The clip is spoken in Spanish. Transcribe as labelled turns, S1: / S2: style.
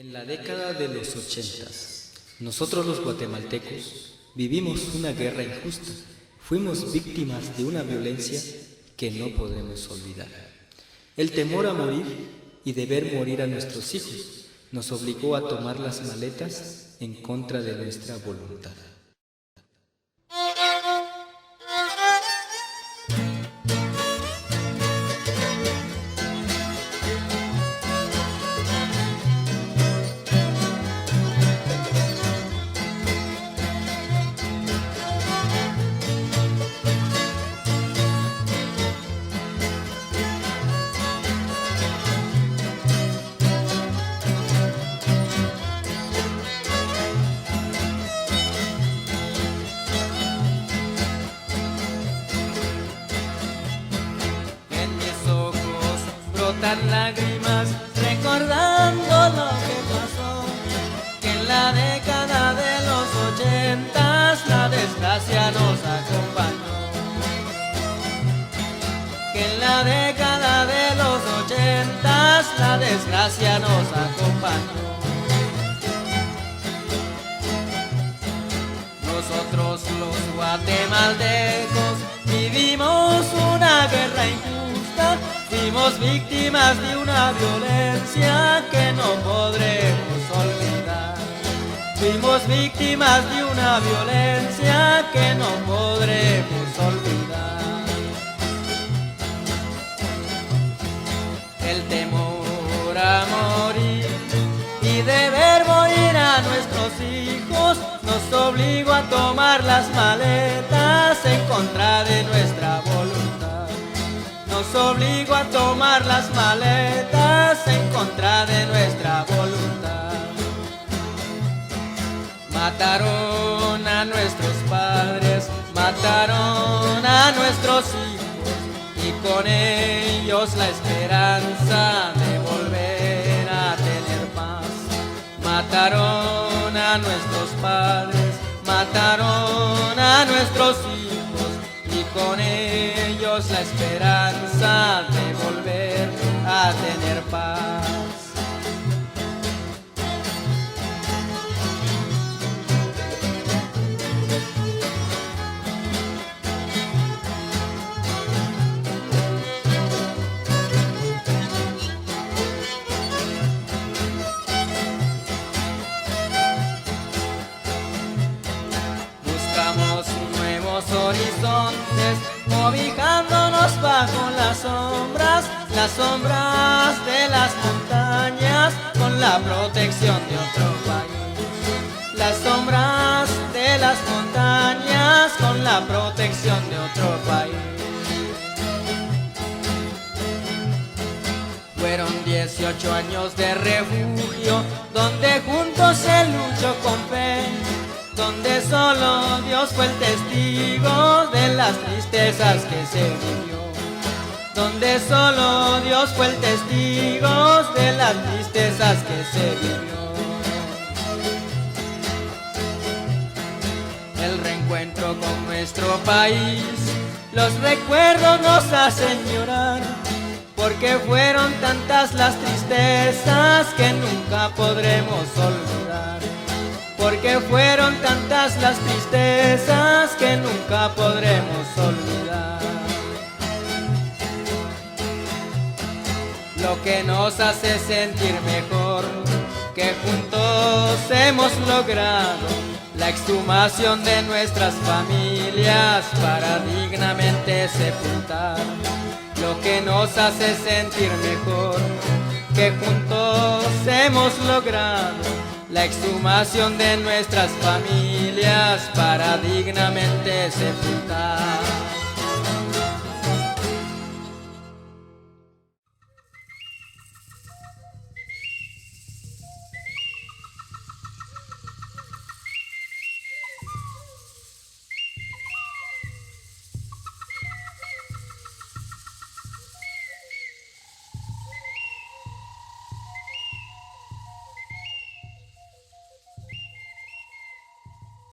S1: En la década de los 80, nosotros los guatemaltecos vivimos una guerra injusta. Fuimos víctimas de una violencia que no podremos olvidar. El temor a morir y de ver morir a nuestros hijos nos obligó a tomar las maletas en contra de nuestra voluntad.
S2: Brotan lágrimas recordando lo que pasó, que en la década de los 80 la desgracia nos acompañó, que en la década de los 80 la desgracia nos acompañó. Nosotros los guatemaltecos vivimos una guerra injusta. Fuimos víctimas de una violencia que no podremos olvidar. Fuimos víctimas de una violencia que no podremos olvidar. El temor a morir y de ver morir a nuestros hijos nos obligó a tomar las maletas en contra de nuestra voluntad. Nos obligó a tomar las maletas en contra de nuestra voluntad. Mataron a nuestros padres, mataron a nuestros hijos y con ellos la esperanza de volver a tener paz. Mataron a nuestros padres, mataron a nuestros hijos y con ellos la esperanza de volver a tener paz. Buscamos nuevos horizontes, cobijándonos bajo las sombras de las montañas, con la protección de otro país. Las sombras de las montañas, con la protección de otro país. Fueron 18 años de refugio, donde juntos se luchó con fe, donde solo Dios fue el testigo de las tristezas que se vivió, donde solo Dios fue el testigo de las tristezas que se vivió. El reencuentro con nuestro país, los recuerdos nos hacen llorar, porque fueron tantas las tristezas que nunca podremos olvidar. Porque fueron tantas las tristezas que nunca podremos olvidar. Lo que nos hace sentir mejor, que juntos hemos logrado la exhumación de nuestras familias para dignamente sepultar. Lo que nos hace sentir mejor, que juntos hemos logrado la exhumación de nuestras familias para dignamente sepultar.